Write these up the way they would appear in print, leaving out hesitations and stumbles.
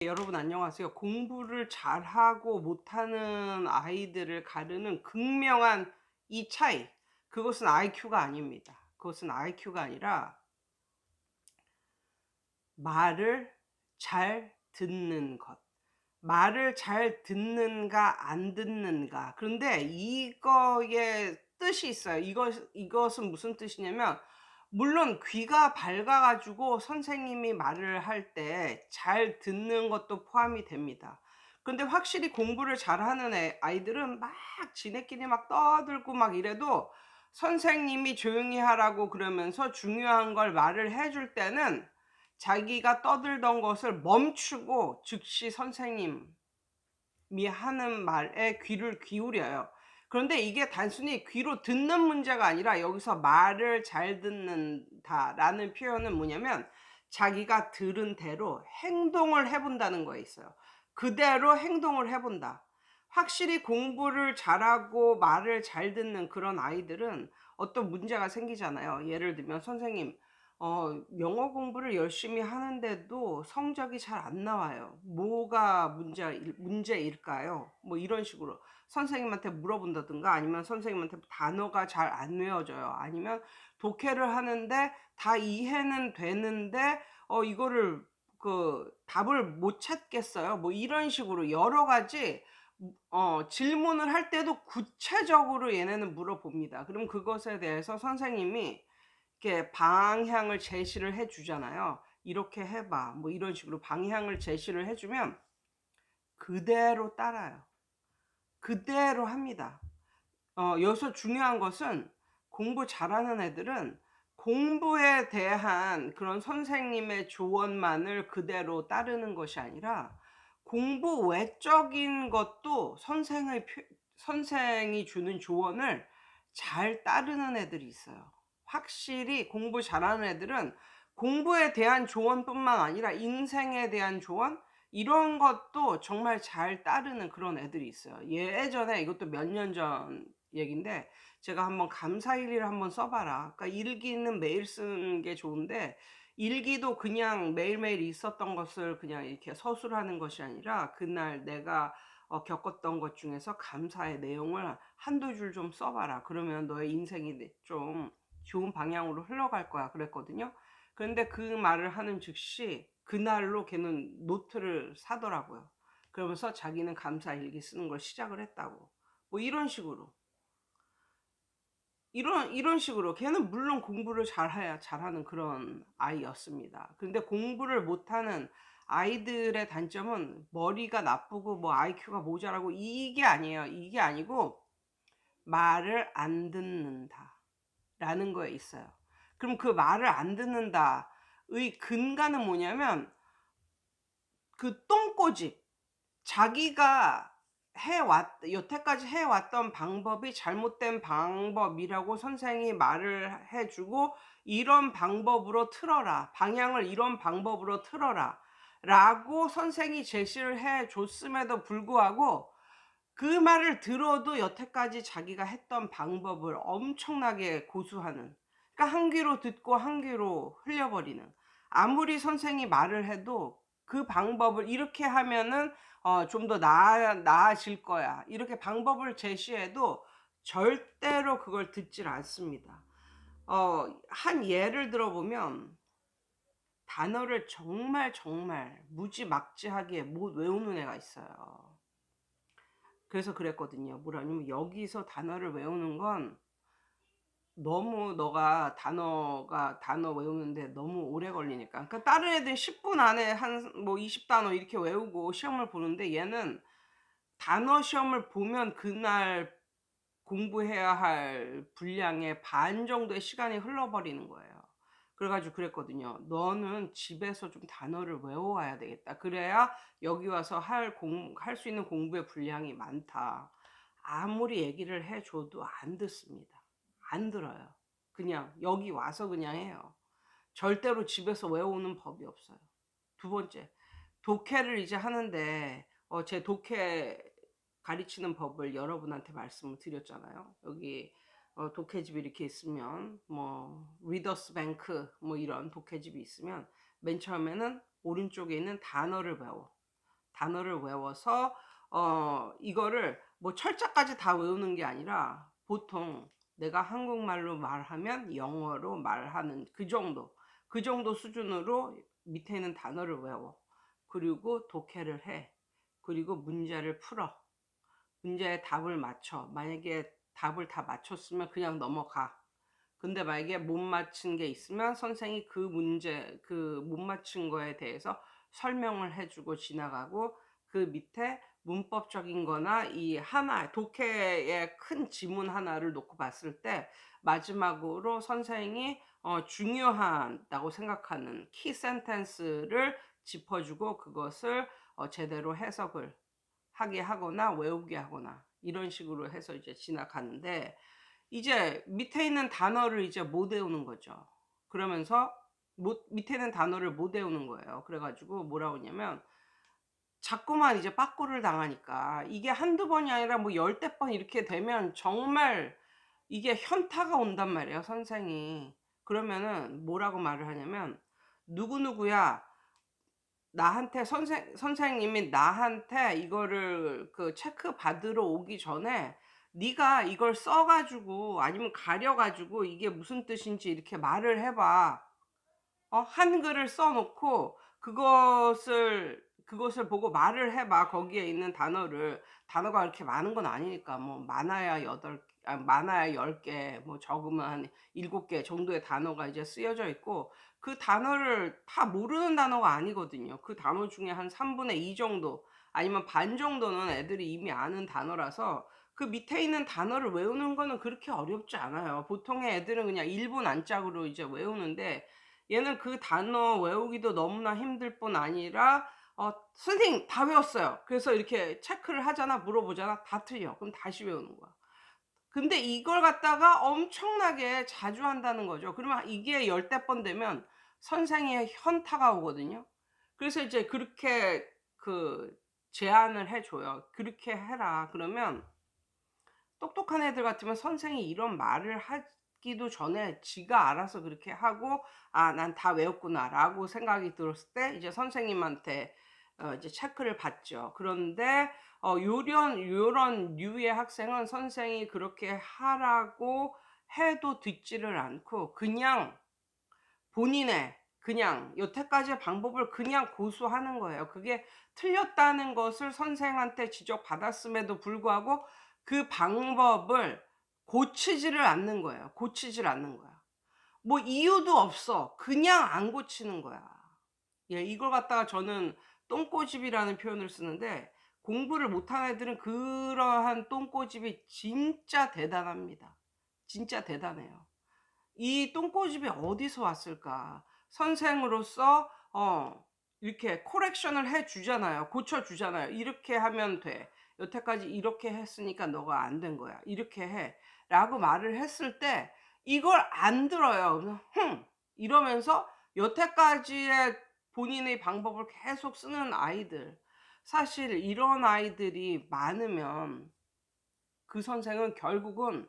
여러분 안녕하세요. 공부를 잘하고 못하는 아이들을 가르는 극명한 이 차이. 그것은 IQ가 아닙니다. 그것은 IQ가 아니라 말을 잘 듣는 것. 말을 잘 듣는가 안 듣는가. 그런데 이거의 뜻이 있어요. 이것은 무슨 뜻이냐면, 물론 귀가 밝아 가지고 선생님이 말을 할 때 잘 듣는 것도 포함이 됩니다. 근데 확실히 공부를 잘하는 아이들은 막 지네끼리 막 떠들고 막 이래도 선생님이 조용히 하라고 그러면서 중요한 걸 말을 해줄 때는 자기가 떠들던 것을 멈추고 즉시 선생님이 하는 말에 귀를 기울여요. 그런데 이게 단순히 귀로 듣는 문제가 아니라, 여기서 말을 잘 듣는다라는 표현은 뭐냐면 자기가 들은 대로 행동을 해 본다는 거에 있어요. 그대로 행동을 해 본다. 확실히 공부를 잘하고 말을 잘 듣는 그런 아이들은 어떤 문제가 생기잖아요. 예를 들면 선생님, 영어 공부를 열심히 하는데도 성적이 잘 안 나와요. 뭐가 문제일까요? 뭐 이런 식으로 선생님한테 물어본다든가, 아니면 선생님한테 단어가 잘 안 외워져요. 아니면 독해를 하는데 다 이해는 되는데 이거를 답을 못 찾겠어요. 뭐 이런 식으로 여러 가지 질문을 할 때도 구체적으로 얘네는 물어봅니다. 그럼 그것에 대해서 선생님이 이렇게 방향을 제시를 해 주잖아요. "이렇게 해 봐." 뭐 이런 식으로 방향을 제시를 해 주면 그대로 따라요. 그대로 합니다. 여기서 중요한 것은, 공부 잘하는 애들은 공부에 대한 그런 선생님의 조언만을 그대로 따르는 것이 아니라, 공부 외적인 것도 선생이 주는 조언을 잘 따르는 애들이 있어요. 확실히 공부 잘하는 애들은 공부에 대한 조언뿐만 아니라 인생에 대한 조언, 이런 것도 정말 잘 따르는 그런 애들이 있어요. 예전에, 이것도 몇 년 전 얘긴데, 제가 한번 감사일기를 한번 써 봐라. 그러니까 일기는 매일 쓰는 게 좋은데, 일기도 그냥 매일매일 있었던 것을 그냥 이렇게 서술하는 것이 아니라, 그날 내가 겪었던 것 중에서 감사의 내용을 한두 줄 좀 써 봐라. 그러면 너의 인생이 좀 좋은 방향으로 흘러갈 거야, 그랬거든요. 그런데 그 말을 하는 즉시 그날로 걔는 노트를 사더라고요. 그러면서 자기는 감사일기 쓰는 걸 시작을 했다고. 뭐 이런 식으로. 이런 식으로 걔는 물론 공부를 잘해야 잘하는 그런 아이였습니다. 근데 공부를 못하는 아이들의 단점은 머리가 나쁘고 뭐 IQ가 모자라고 이게 아니에요. 이게 아니고 말을 안 듣는다라는 거에 있어요. 그럼 그 말을 안 듣는다의 근간은 뭐냐면, 그 똥꼬집. 자기가 여태까지 해왔던 방법이 잘못된 방법이라고 선생이 말을 해 주고, "이런 방법으로 틀어라. 방향을 이런 방법으로 틀어라." 라고 선생이 제시를 해 줬음에도 불구하고, 그 말을 들어도 여태까지 자기가 했던 방법을 엄청나게 고수하는, 그러니까 한 귀로 듣고 한 귀로 흘려버리는, 아무리 선생이 말을 해도 그 방법을 "이렇게 하면은 좀 더 나아질 거야." 이렇게 방법을 제시해도 절대로 그걸 듣질 않습니다. 한 예를 들어 보면, 단어를 정말 정말 무지막지하게 못 외우는 애가 있어요. 그래서 그랬거든요. 뭐라냐면, 여기서 단어를 외우는 건 너무 너가 단어 외우는데 너무 오래 걸리니까. 그러니까 다른 애들은 10분 안에 한 뭐 20 단어 이렇게 외우고 시험을 보는데, 얘는 단어 시험을 보면 그날 공부해야 할 분량의 반 정도의 시간이 흘러버리는 거예요. 그래 가지고 그랬거든요. "너는 집에서 좀 단어를 외워와야 되겠다. 그래야 여기 와서 할 수 있는 공부의 분량이 많다." 아무리 얘기를 해 줘도 안 듣습니다. 안 들어요. 그냥 여기 와서 그냥 해요. 절대로 집에서 외우는 법이 없어요. 두 번째, 독해를 이제 하는데, 제 독해 가르치는 법을 여러분한테 말씀을 드렸잖아요. 여기 독해집이 이렇게 있으면, 뭐 리더스 뱅크 뭐 이런 독해집이 있으면, 맨 처음에는 오른쪽에 있는 단어를 외워. 단어를 외워서 이거를 뭐 철자까지 다 외우는 게 아니라 보통 내가 한국말로 말하면 영어로 말하는 그 정도 수준으로 밑에 있는 단어를 외워. 그리고 독해를 해. 그리고 문제를 풀어. 문제의 답을 맞춰. 만약에 답을 다 맞췄으면 그냥 넘어가. 근데 만약에 못 맞춘 게 있으면 선생이 그 문제, 그 못 맞춘 거에 대해서 설명을 해주고 지나가고, 그 밑에 문법적인 거나 이 하나, 독해의 큰 지문 하나를 놓고 봤을 때 마지막으로 선생이 중요하다고 생각하는 키 센텐스를 짚어주고 그것을 제대로 해석을 하게 하거나 외우게 하거나 이런 식으로 해서 이제 지나가는데, 이제 밑에 있는 단어를 이제 못 외우는 거죠. 그러면서 밑에 있는 단어를 못 외우는 거예요. 그래 가지고 뭐라고 했냐면 자꾸만 이제 빠꾸를 당하니까, 이게 한두 번이 아니라 뭐 열댓 번 이렇게 되면 정말 이게 현타가 온단 말이에요, 선생이. 그러면은 뭐라고 말을 하냐면 "누구누구야. 나한테 선생님이 나한테 이거를 그 체크 받으러 오기 전에 네가 이걸 써 가지고 아니면 가려 가지고 이게 무슨 뜻인지 이렇게 말을 해 봐." 한글을 써 놓고 그것을 보고 말을 해 봐. 거기에 있는 단어를. 단어가 그렇게 많은 건 아니니까 뭐 많아야 10개, 뭐 적으면 한 7개 정도의 단어가 이제 쓰여져 있고, 그 단어를 다 모르는 단어가 아니거든요. 그 단어 중에 한 3분의 2 정도 아니면 반 정도는 애들이 이미 아는 단어라서 그 밑에 있는 단어를 외우는 거는 그렇게 어렵지 않아요. 보통의 애들은 그냥 1분 안짝으로 이제 외우는데, 얘는 그 단어 외우기도 너무나 힘들 뿐 아니라 "선생님 다 외웠어요." 그래서 이렇게 체크를 하잖아. 물어보잖아. 다 틀려. 그럼 다시 외우는 거야. 근데 이걸 갖다가 엄청나게 자주 한다는 거죠. 그러면 이게 열댓 번 되면 선생의 현타가 오거든요. 그래서 이제 그렇게 그 제안을 해 줘요. "그렇게 해라." 그러면 똑똑한 애들 같으면 선생이 이런 말을 하기도 전에 지가 알아서 그렇게 하고 '아 난 다 외웠구나.'라고 생각이 들었을 때 이제 선생님한테 이제 체크를 받죠. 그런데 요런 류의 학생은 선생이 그렇게 하라고 해도 듣지를 않고 그냥 본인의 그냥 여태까지의 방법을 그냥 고수하는 거예요. 그게 틀렸다는 것을 선생한테 지적받았음에도 불구하고 그 방법을 고치지를 않는 거예요. 고치질 않는 거야. 뭐 이유도 없어. 그냥 안 고치는 거야. 예, 이걸 갖다가 저는 똥꼬집이라는 표현을 쓰는데, 공부를 못하는 애들은 그러한 똥꼬집이 진짜 대단합니다. 진짜 대단해요. 이 똥꼬집이 어디서 왔을까? 선생으로서 이렇게 코렉션을 해 주잖아요. 고쳐 주잖아요. "이렇게 하면 돼. 여태까지 이렇게 했으니까 너가 안 된 거야. 이렇게 해."라고 말을 했을 때 이걸 안 들어요. 그래서 "흥." 이러면서 여태까지의 본인의 방법을 계속 쓰는 아이들. 사실 이런 아이들이 많으면 그 선생은 결국은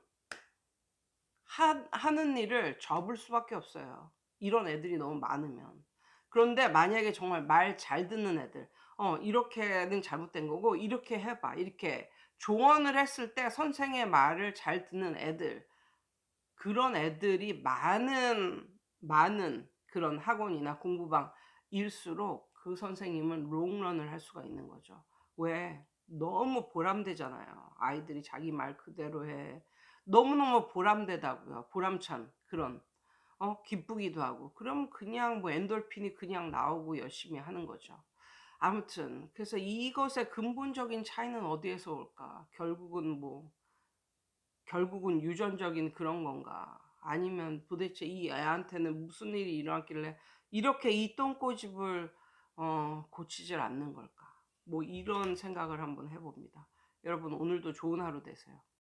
하는 일을 접을 수밖에 없어요, 이런 애들이 너무 많으면. 그런데 만약에 정말 말 잘 듣는 애들, "이렇게는 잘못된 거고 이렇게 해 봐." 이렇게 조언을 했을 때 선생의 말을 잘 듣는 애들, 그런 애들이 많은 그런 학원이나 공부방일수록 그 선생님은 롱런을 할 수가 있는 거죠. 왜? 너무 보람되잖아요. 아이들이 자기 말 그대로 해. 너무너무 보람되다고요. 보람찬 그런 기쁘기도 하고. 그럼 그냥 뭐 엔돌핀이 그냥 나오고 열심히 하는 거죠. 아무튼 그래서 이것의 근본적인 차이는 어디에서 올까? 결국은 유전적인 그런 건가? 아니면 도대체 이 애한테는 무슨 일이 일어났길래 이렇게 이 똥꼬집을 고치질 않는 걸까? 뭐 이런 생각을 한번 해 봅니다. 여러분 오늘도 좋은 하루 되세요.